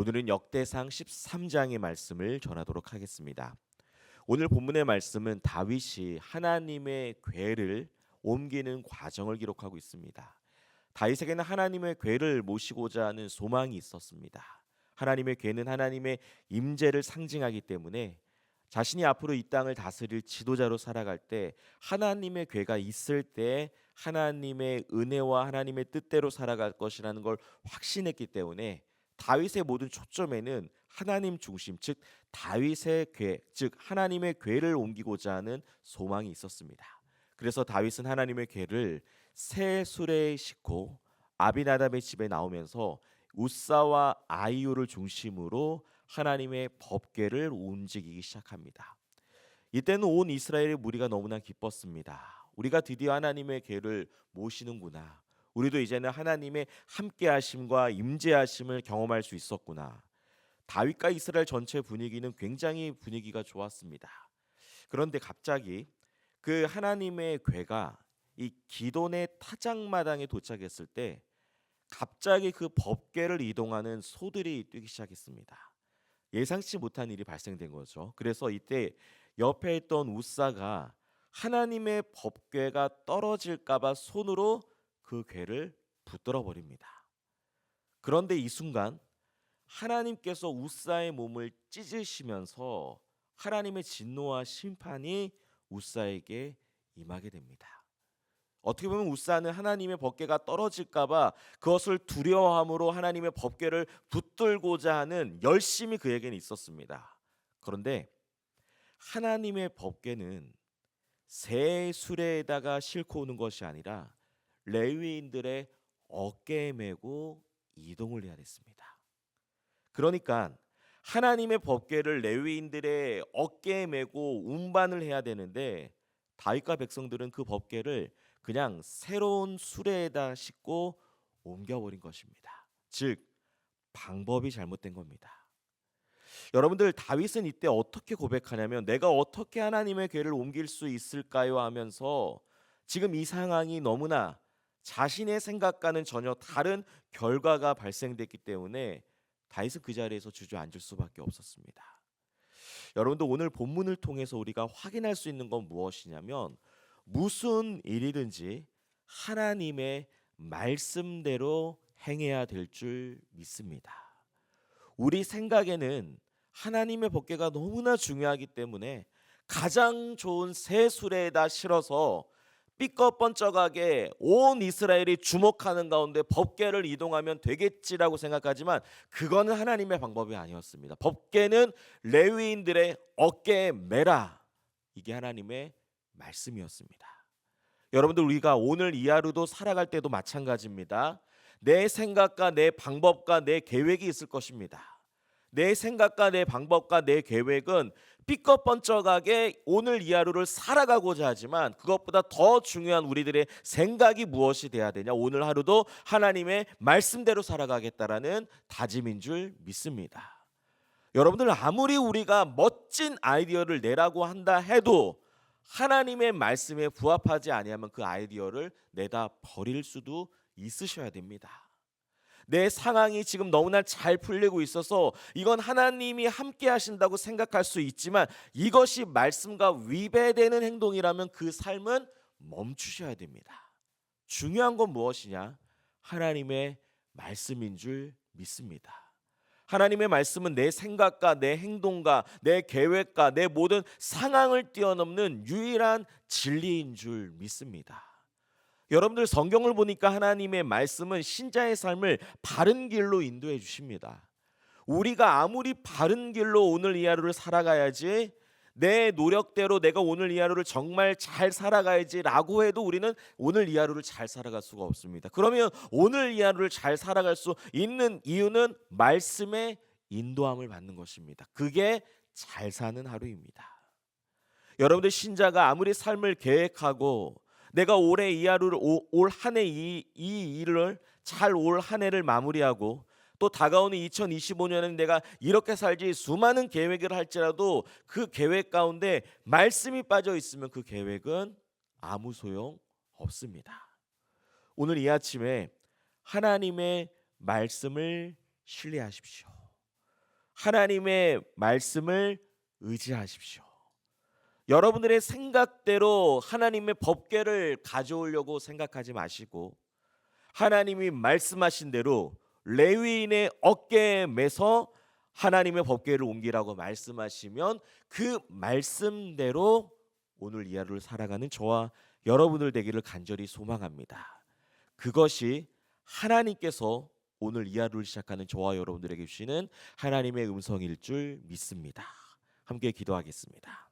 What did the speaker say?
오늘은 역대상 13장의 말씀을 전하도록 하겠습니다. 오늘 본문의 말씀은 다윗이 하나님의 궤를 옮기는 과정을 기록하고 있습니다. 다윗에게는 하나님의 궤를 모시고자 하는 소망이 있었습니다. 하나님의 궤는 하나님의 임재를 상징하기 때문에 자신이 앞으로 이 땅을 다스릴 지도자로 살아갈 때 하나님의 궤가 있을 때 하나님의 은혜와 하나님의 뜻대로 살아갈 것이라는 걸 확신했기 때문에 다윗의 모든 초점에는 하나님 중심, 즉 다윗의 궤, 즉 하나님의 궤를 옮기고자 하는 소망이 있었습니다. 그래서 다윗은 하나님의 궤를 새 수레에 싣고 아비나답의 집에 나오면서 우사와 아이유를 중심으로 하나님의 법궤를 움직이기 시작합니다. 이때는 온 이스라엘의 무리가 너무나 기뻤습니다. 우리가 드디어 하나님의 궤를 모시는구나. 우리도 이제는 하나님의 함께하심과 임재하심을 경험할 수 있었구나. 다윗과 이스라엘 전체 분위기는 굉장히 분위기가 좋았습니다. 그런데 갑자기 그 하나님의 궤가 이 기돈의 타작마당에 도착했을 때 갑자기 그 법궤를 이동하는 소들이 뛰기 시작했습니다. 예상치 못한 일이 발생된 거죠. 그래서 이때 옆에 있던 우사가 하나님의 법궤가 떨어질까 봐 손으로 그 궤를 붙들어 버립니다. 그런데 이 순간 하나님께서 우사의 몸을 찢으시면서 하나님의 진노와 심판이 우사에게 임하게 됩니다. 어떻게 보면 우사는 하나님의 법궤가 떨어질까 봐 그것을 두려워함으로 하나님의 법궤를 붙들고자 하는 열심이 그에게는 있었습니다. 그런데 하나님의 법궤는 새 수레에다가 싣고 오는 것이 아니라 레위인들의 어깨에 메고 이동을 해야 됐습니다. 그러니까 하나님의 법궤를 레위인들의 어깨에 메고 운반을 해야 되는데 다윗과 백성들은 그 법궤를 그냥 새로운 수레에다 싣고 옮겨버린 것입니다. 즉 방법이 잘못된 겁니다. 여러분들 다윗은 이때 어떻게 고백하냐면 내가 어떻게 하나님의 궤를 옮길 수 있을까요 하면서 지금 이 상황이 너무나 자신의 생각과는 전혀 다른 결과가 발생됐기 때문에 다윗은 그 자리에서 주저앉을 수밖에 없었습니다. 여러분들 오늘 본문을 통해서 우리가 확인할 수 있는 건 무엇이냐면 무슨 일이든지 하나님의 말씀대로 행해야 될 줄 믿습니다. 우리 생각에는 하나님의 법궤가 너무나 중요하기 때문에 가장 좋은 새 수레에다 실어서 삐꺼번쩍하게 온 이스라엘이 주목하는 가운데 법궤를 이동하면 되겠지라고 생각하지만 그거는 하나님의 방법이 아니었습니다. 법궤는 레위인들의 어깨에 매라. 이게 하나님의 말씀이었습니다. 여러분들 우리가 오늘 이 하루도 살아갈 때도 마찬가지입니다. 내 생각과 내 방법과 내 계획이 있을 것입니다. 내 생각과 내 방법과 내 계획은 삐꺼번쩍하게 오늘 이 하루를 살아가고자 하지만 그것보다 더 중요한 우리들의 생각이 무엇이 돼야 되냐? 오늘 하루도 하나님의 말씀대로 살아가겠다라는 다짐인 줄 믿습니다. 여러분들 아무리 우리가 멋진 아이디어를 내라고 한다 해도 하나님의 말씀에 부합하지 아니하면 그 아이디어를 내다 버릴 수도 있으셔야 됩니다. 내 상황이 지금 너무나 잘 풀리고 있어서 이건 하나님이 함께 하신다고 생각할 수 있지만 이것이 말씀과 위배되는 행동이라면 그 삶은 멈추셔야 됩니다. 중요한 건 무엇이냐? 하나님의 말씀인 줄 믿습니다. 하나님의 말씀은 내 생각과 내 행동과 내 계획과 내 모든 상황을 뛰어넘는 유일한 진리인 줄 믿습니다. 여러분들 성경을 보니까 하나님의 말씀은 신자의 삶을 바른 길로 인도해 주십니다. 우리가 아무리 바른 길로 오늘 이 하루를 살아가야지 내 노력대로 내가 오늘 이 하루를 정말 잘 살아가야지라고 해도 우리는 오늘 이 하루를 잘 살아갈 수가 없습니다. 그러면 오늘 이 하루를 잘 살아갈 수 있는 이유는 말씀의 인도함을 받는 것입니다. 그게 잘 사는 하루입니다. 여러분들 신자가 아무리 삶을 계획하고 내가 올해 이 하루를 올 한 해 이 일을 잘 올 한 해를 마무리하고 또 다가오는 2025년은 내가 이렇게 살지 수많은 계획을 할지라도 그 계획 가운데 말씀이 빠져 있으면 그 계획은 아무 소용 없습니다. 오늘 이 아침에 하나님의 말씀을 신뢰하십시오. 하나님의 말씀을 의지하십시오. 여러분들의 생각대로 하나님의 법궤를 가져오려고 생각하지 마시고 하나님이 말씀하신 대로 레위인의 어깨에 매서 하나님의 법궤를 옮기라고 말씀하시면 그 말씀대로 오늘 이 하루를 살아가는 저와 여러분들 되기를 간절히 소망합니다. 그것이 하나님께서 오늘 이 하루를 시작하는 저와 여러분들에게 주시는 하나님의 음성일 줄 믿습니다. 함께 기도하겠습니다.